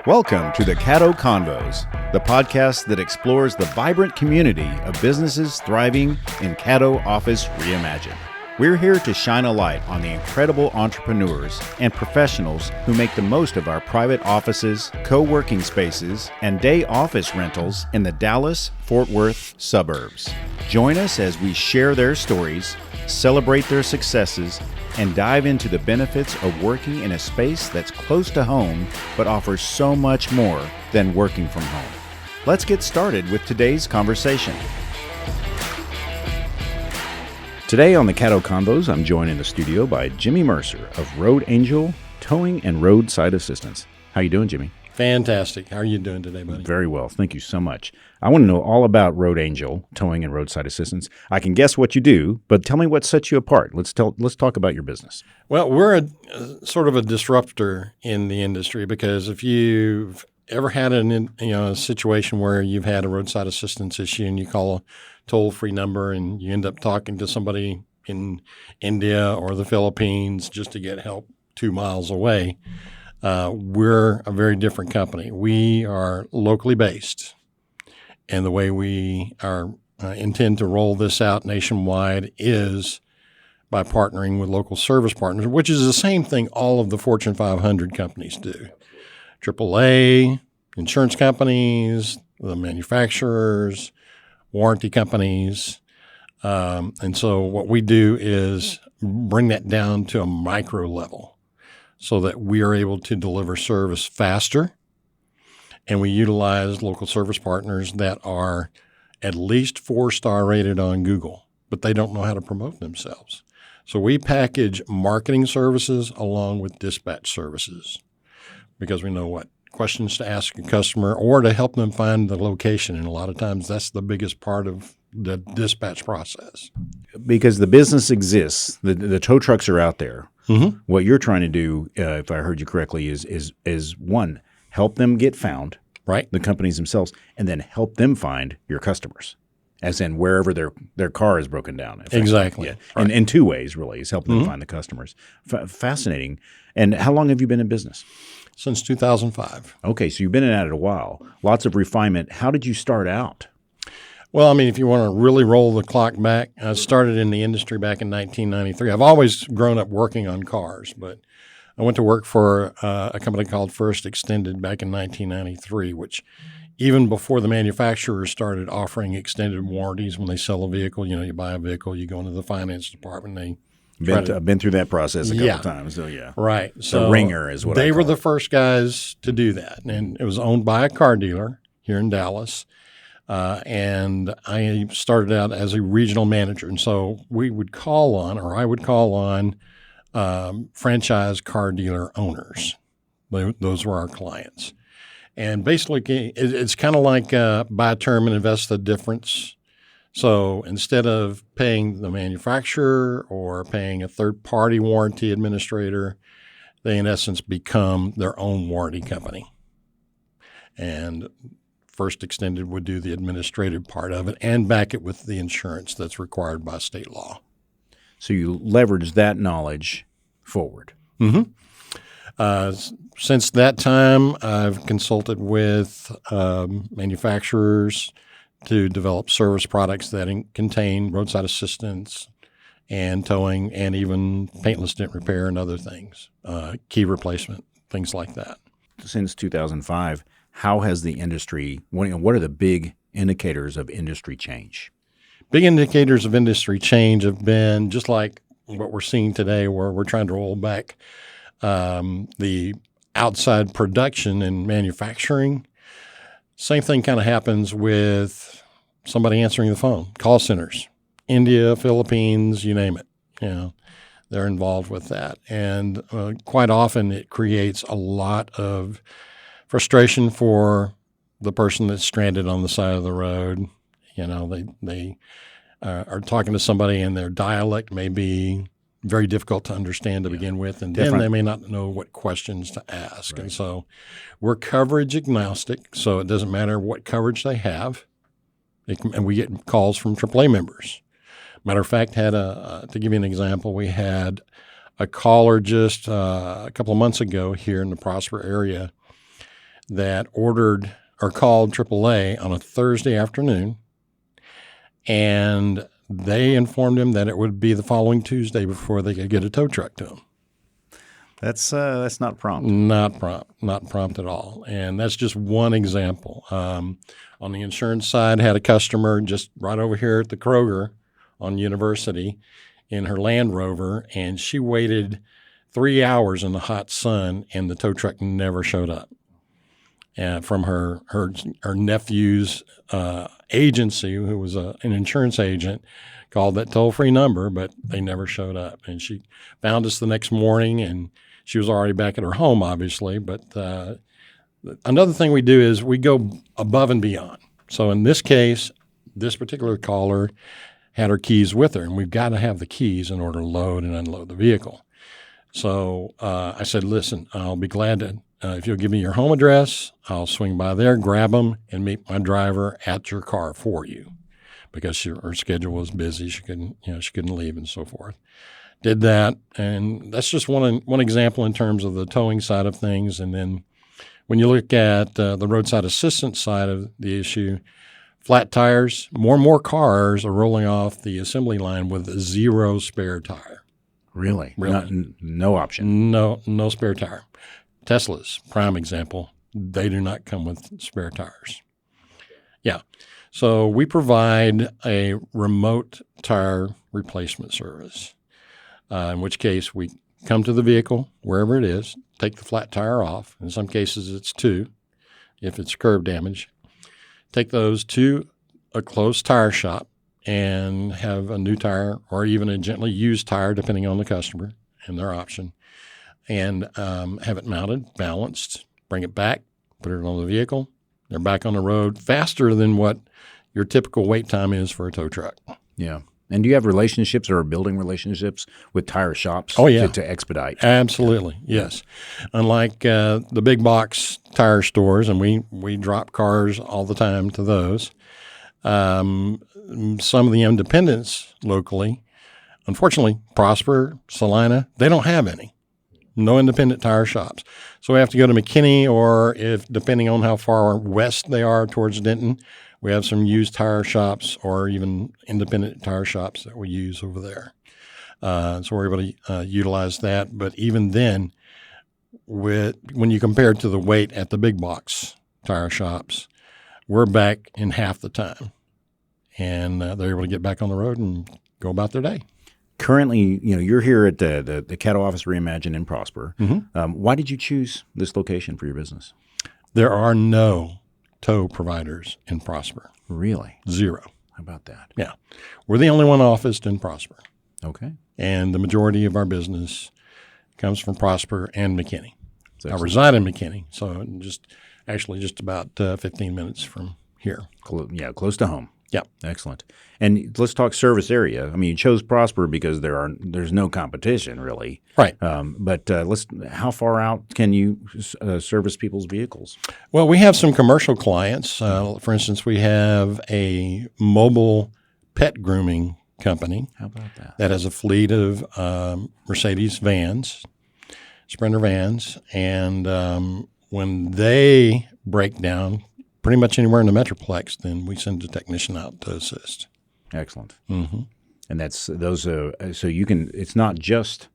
Welcome to the Caddo Convos, the podcast that explores the vibrant community of businesses thriving in Caddo Office Reimagined. We're here to shine a light on the incredible entrepreneurs and professionals who make the most of our private offices, co-working spaces, and day office rentals in the Dallas-Fort Worth suburbs. Join us as we share their stories, celebrate their successes, and dive into the benefits of working in a space that's close to home but offers so much more than working from home. Let's get started with today's conversation. Today on the Caddo Convos, I'm joined in the studio by Jimmy Mercer of Road Angel Towing and Roadside Assistance. How you doing, Jimmy? Fantastic. How are you doing today, buddy? Very well. Thank you so much. I want to know all about Road Angel Towing and Roadside Assistance. I can guess what you do, but tell me what sets you apart. Let's talk about your business. Well, we're a sort of a disruptor in the industry because if you've ever had a situation where you've had a roadside assistance issue and you call a toll-free number and you end up talking to somebody in India or the Philippines just to get help 2 miles away, we're a very different company. We are locally based, and the way we intend to roll this out nationwide is by partnering with local service partners, which is the same thing all of the Fortune 500 companies do. AAA, insurance companies, the manufacturers, warranty companies. And so what we do is bring that down to a micro level so that we are able to deliver service faster. And we utilize local service partners that are at least 4-star rated on Google, but they don't know how to promote themselves. So we package marketing services along with dispatch services because we know what questions to ask a customer or to help them find the location. And a lot of times that's the biggest part of the dispatch process. Because the business exists, the tow trucks are out there. Mm-hmm. What you're trying to do, if I heard you correctly, is one, help them get found, right? The companies themselves, and then help them find your customers, as in wherever their car is broken down. Exactly. Yeah. Right. And in two ways, really, is help them find the customers. Fascinating. And how long have you been in business? Since 2005. Okay, so you've been at it a while. Lots of refinement. How did you start out? Well, I mean, if you want to really roll the clock back, I started in the industry back in 1993. I've always grown up working on cars, but I went to work for a company called First Extended back in 1993, which even before the manufacturers started offering extended warranties when they sell a vehicle, you buy a vehicle, you go into the finance department, I've been through that process a couple times, so yeah. Right. So the ringer is what they I call were the it. first guys to do that, and it was owned by a car dealer here in Dallas. And I started out as a regional manager, and so I would call on franchise car dealer owners. Those were our clients, and basically it's kind of like buy a term and invest the difference. So instead of paying the manufacturer or paying a third-party warranty administrator, they in essence become their own warranty company. And First Extended would do the administrative part of it and back it with the insurance that's required by state law. So you leverage that knowledge forward. Mm-hmm. Since that time, I've consulted with manufacturers to develop service products that contain roadside assistance and towing and even paintless dent repair and other things, key replacement, things like that. Since 2005, how has the industry, what are the big indicators of industry change? Big indicators of industry change have been just like what we're seeing today, where we're trying to roll back the outside production and manufacturing. Same thing kind of happens with somebody answering the phone, call centers, India, Philippines, you name it. They're involved with that. And quite often it creates a lot of frustration for the person that's stranded on the side of the road. They are talking to somebody and their dialect may be very difficult to understand to begin with, and then they may not know what questions to ask. Right. And so we're coverage agnostic, so it doesn't matter what coverage they have. And we get calls from AAA members. Matter of fact, to give you an example, we had a caller just a couple of months ago here in the Prosper area that ordered or called AAA on a Thursday afternoon, and they informed him that it would be the following Tuesday before they could get a tow truck to him. That's not prompt. Not prompt at all. And that's just one example. On the insurance side, had a customer just right over here at the Kroger on University in her Land Rover, and she waited 3 hours in the hot sun, and the tow truck never showed up. And from her nephew's agency, who was an insurance agent, called that toll-free number, but they never showed up. And she found us the next morning, and she was already back at her home, obviously. But another thing we do is we go above and beyond. So in this case, this particular caller had her keys with her, and we've got to have the keys in order to load and unload the vehicle. So I said, listen, I'll be glad to, if you'll give me your home address, I'll swing by there, grab them, and meet my driver at your car for you, because her schedule was busy. She couldn't leave and so forth. Did that, and that's just one example in terms of the towing side of things. And then when you look at the roadside assistance side of the issue, flat tires, more and more cars are rolling off the assembly line with a 0 spare tire. Really? No option? No spare tire. Tesla's, prime example, they do not come with spare tires. Yeah. So we provide a remote tire replacement service, in which case we come to the vehicle, wherever it is, take the flat tire off. In some cases, it's 2, if it's curb damage. Take those to a close tire shop and have a new tire or even a gently used tire, depending on the customer and their option, and have it mounted, balanced, bring it back, put it on the vehicle. They're back on the road faster than what your typical wait time is for a tow truck. Yeah. And do you have relationships or are building relationships with tire shops to expedite? Absolutely, yes. Unlike the big box tire stores, and we drop cars all the time to those, some of the independents locally, unfortunately, Prosper, Salina, they don't have any. No independent tire shops. So we have to go to McKinney, or if depending on how far west they are towards Denton, we have some used tire shops or even independent tire shops that we use over there. So we're able to utilize that. But even then, when you compare it to the wait at the big box tire shops, we're back in half the time. And they're able to get back on the road and go about their day. Currently, you're here at the Caddo office Reimagine in Prosper. Mm-hmm. Why did you choose this location for your business? There are no tow providers in Prosper. Really? 0. How about that? Yeah. We're the only one officed in Prosper. Okay. And the majority of our business comes from Prosper and McKinney. I reside in McKinney, so just about 15 minutes from here. Close to home. Yeah. Excellent. And let's talk service area. I mean, you chose Prosper because there's no competition really. Right. But how far out can you service people's vehicles? Well, we have some commercial clients. For instance, we have a mobile pet grooming company. How about that? That has a fleet of Mercedes vans, Sprinter vans, and when they break down pretty much anywhere in the Metroplex, then we send a technician out to assist. Excellent. Mm-hmm. And that's those. So you can. It's not just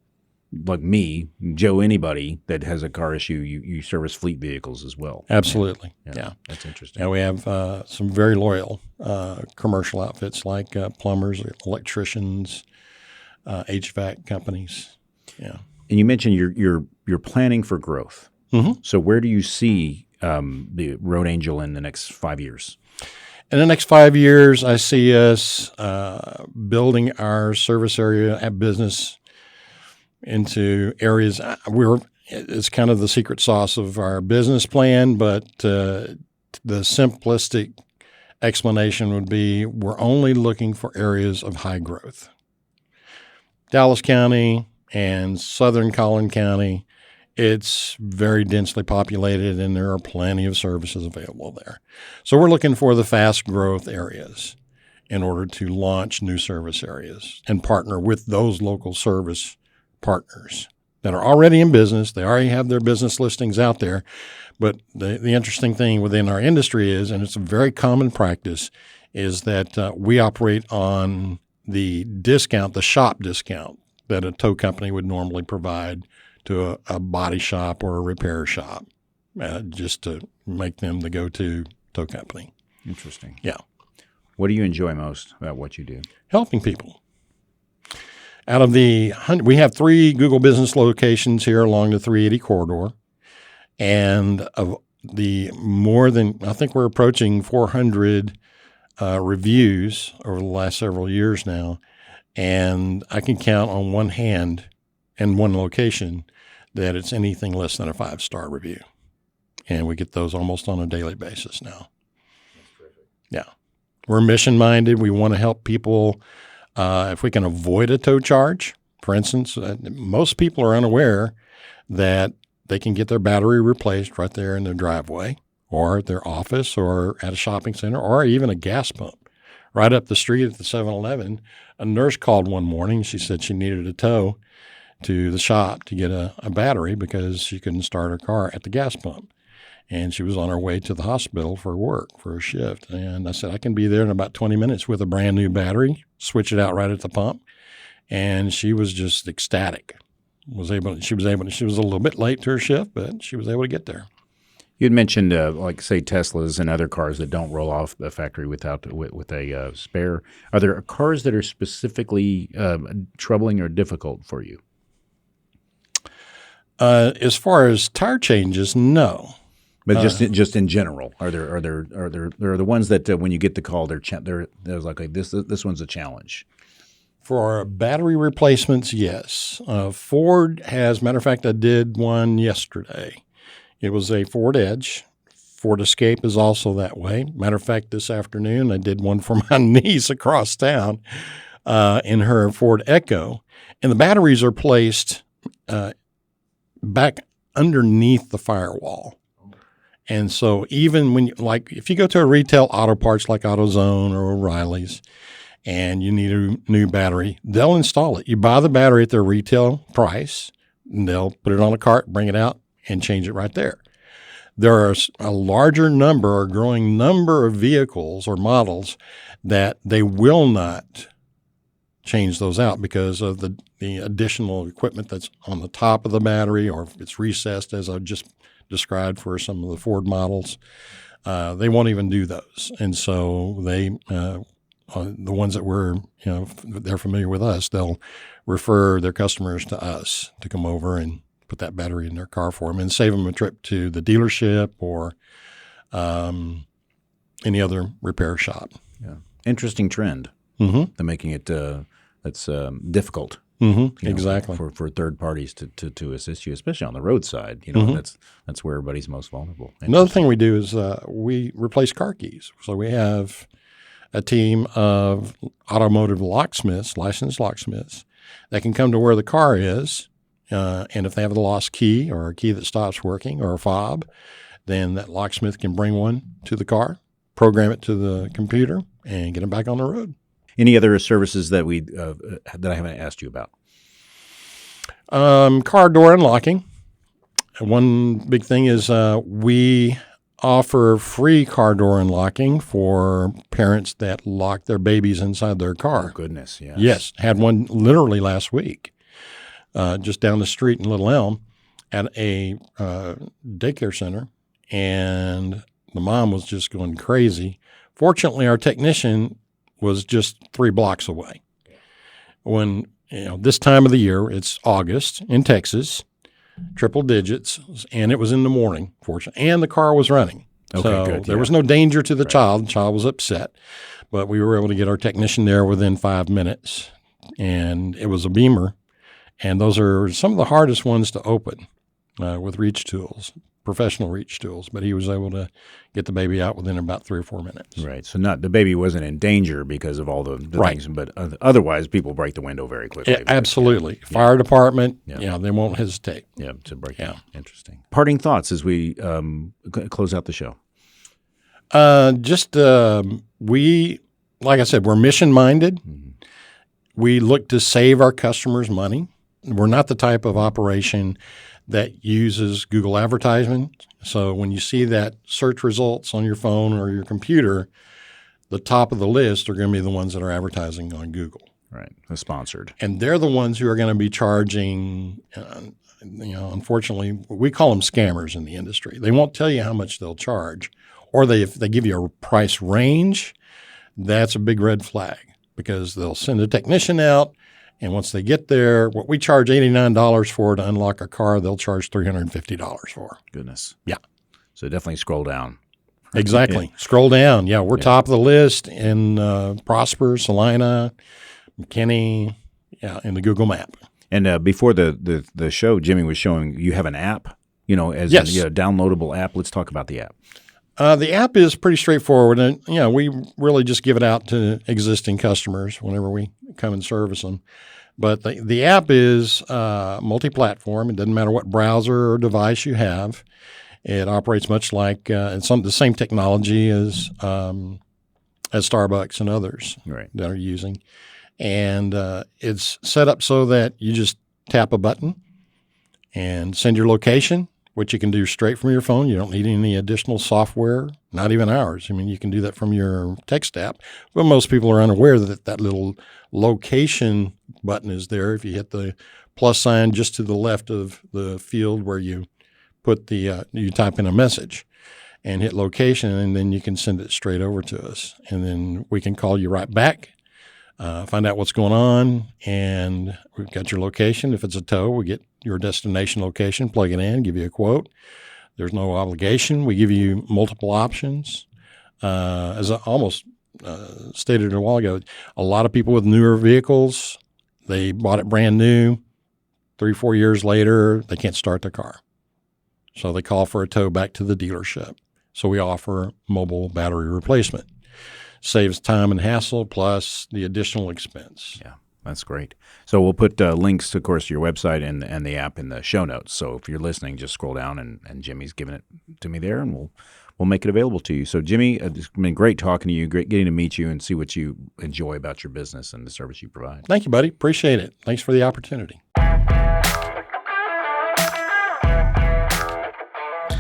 like me, Joe, anybody that has a car issue. You service fleet vehicles as well. Absolutely. Yeah. That's interesting. And we have some very loyal commercial outfits like plumbers, electricians, HVAC companies. Yeah. And you mentioned you're planning for growth. Mm-hmm. So where do you see the Road Angel in the next 5 years? In the next 5 years, I see us building our service area at business into areas. It's kind of the secret sauce of our business plan, but the simplistic explanation would be we're only looking for areas of high growth. Dallas County and Southern Collin County, it's very densely populated, and there are plenty of services available there. So we're looking for the fast growth areas in order to launch new service areas and partner with those local service partners that are already in business. They already have their business listings out there. But the interesting thing within our industry is, and it's a very common practice, is that we operate on the discount, the shop discount that a tow company would normally provide to a body shop or a repair shop, just to make them the go-to tow company. Interesting. Yeah. What do you enjoy most about what you do? Helping people. Out of we have 3 Google Business locations here along the 380 corridor, and of the more than, I think we're approaching 400 reviews over the last several years now, and I can count on one hand in one location that it's anything less than a 5-star review, and we get those almost on a daily basis now. That's terrific. Yeah. We're mission-minded. We want to help people. If we can avoid a tow charge, for instance, most people are unaware that they can get their battery replaced right there in their driveway or at their office or at a shopping center or even a gas pump. Right up the street at the 7-Eleven, a nurse called one morning. She said she needed a tow to the shop to get a battery because she couldn't start her car at the gas pump. And she was on her way to the hospital for work, for a shift. And I said, I can be there in about 20 minutes with a brand new battery, switch it out right at the pump. And she was just ecstatic. She was a little bit late to her shift, but she was able to get there. You had mentioned, like, say, Teslas and other cars that don't roll off the factory with a spare. Are there cars that are specifically troubling or difficult for you? As far as tire changes, no. But just in general, are there the ones that when you get the call, there's like this one's a challenge. For battery replacements, yes. Ford has, matter of fact, I did one yesterday. It was a Ford Edge. Ford Escape is also that way. Matter of fact, this afternoon I did one for my niece across town in her Ford Echo. And the batteries are placed back underneath the firewall. And so even when if you go to a retail auto parts like AutoZone or O'Reilly's and you need a new battery, they'll install it. You buy the battery at their retail price, and they'll put it on a cart, bring it out, and change it right there. There are a larger number or growing number of vehicles or models that they will not change those out because of the additional equipment that's on the top of the battery, or if it's recessed, as I just described for some of the Ford models. They won't even do those. And so the ones that they're familiar with us, they'll refer their customers to us to come over and put that battery in their car for them and save them a trip to the dealership or any other repair shop. Yeah. Interesting trend. Mm-hmm. They're making it that's difficult. Mm-hmm. Exactly. For third parties to assist you, especially on the roadside. Mm-hmm. That's where everybody's most vulnerable. Another thing we do is we replace car keys. So we have a team of automotive locksmiths, licensed locksmiths, that can come to where the car is, and if they have a lost key or a key that stops working or a fob, then that locksmith can bring one to the car, program it to the computer, and get it back on the road. Any other services that that I haven't asked you about? Car door unlocking. One big thing is we offer free car door unlocking for parents that lock their babies inside their car. Oh, goodness, yes. Yes, had one literally last week, just down the street in Little Elm at a daycare center, and the mom was just going crazy. Fortunately, our technician was just 3 blocks away. When this time of the year, it's August in Texas, triple digits, and it was in the morning, fortunately, and the car was running. Okay, so good, there was no danger to the child. The child was upset, but we were able to get our technician there within 5 minutes, and it was a Beamer, and those are some of the hardest ones to open with reach tools. Professional reach tools, but he was able to get the baby out within about 3 or 4 minutes. Right. So the baby wasn't in danger because of all the right. things, but otherwise people break the window very quickly. Yeah, absolutely. Yeah. Fire department, they won't hesitate. Yeah, to break it. Interesting. Parting thoughts as we close out the show. We, like I said, we're mission-minded. Mm-hmm. We look to save our customers money. we're not the type of operation that uses Google advertisement. So when you see that search results on your phone or your computer, the top of the list are going to be the ones that are advertising on Google. Right. The sponsored. And they're the ones who are going to be charging, unfortunately, we call them scammers in the industry. They won't tell you how much they'll charge. Or if they give you a price range, that's a big red flag because they'll send a technician out. And once they get there, what we charge $89 for to unlock a car, they'll charge $350 for. Goodness. Yeah. So definitely scroll down. Exactly. Yeah. Scroll down. Yeah, we're top of the list in Prosper, Salina, McKinney, in the Google map. And before the show, Jimmy was showing you have an app, as yes. a downloadable app. Let's talk about the app. The app is pretty straightforward, and we really just give it out to existing customers whenever we come and service them. But the app is multi-platform. It doesn't matter what browser or device you have. It operates much like the same technology as Starbucks and others that are using. And it's set up so that you just tap a button and send your location, which you can do straight from your phone. You don't need any additional software, not even ours. I mean, you can do that from your text app. But most people are unaware that little location button is there. If you hit the plus sign just to the left of the field where you put you type in a message and hit location, and then you can send it straight over to us. And then we can call you right back, find out what's going on, and we've got your location. If it's a tow, we get your destination location, plug it in, give you a quote. There's no obligation. We give you multiple options. As I almost stated a while ago, a lot of people with newer vehicles, they bought it brand new. 3-4 years later, they can't start their car. So they call for a tow back to the dealership. So we offer mobile battery replacement. Saves time and hassle plus the additional expense. Yeah, that's great. So we'll put links, of course, to your website and the app in the show notes. So if you're listening, just scroll down and Jimmy's giving it to me there, and we'll make it available to you. So Jimmy, it's been great talking to you, great getting to meet you and see what you enjoy about your business and the service you provide. Thank you, buddy. Appreciate it. Thanks for the opportunity.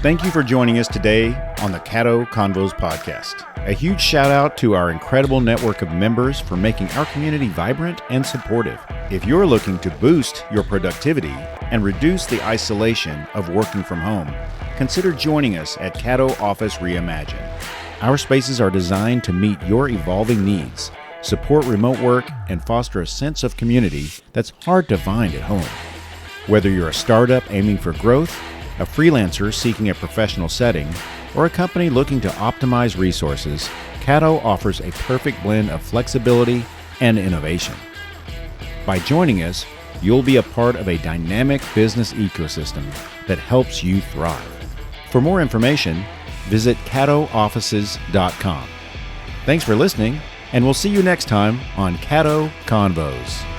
Thank you for joining us today on the Caddo Convos podcast. A huge shout out to our incredible network of members for making our community vibrant and supportive. If you're looking to boost your productivity and reduce the isolation of working from home, consider joining us at Caddo Office Reimagine. Our spaces are designed to meet your evolving needs, support remote work, and foster a sense of community that's hard to find at home. Whether you're a startup aiming for growth, a freelancer seeking a professional setting, or a company looking to optimize resources, Caddo offers a perfect blend of flexibility and innovation. By joining us, you'll be a part of a dynamic business ecosystem that helps you thrive. For more information, visit caddooffices.com. Thanks for listening, and we'll see you next time on Caddo Convos.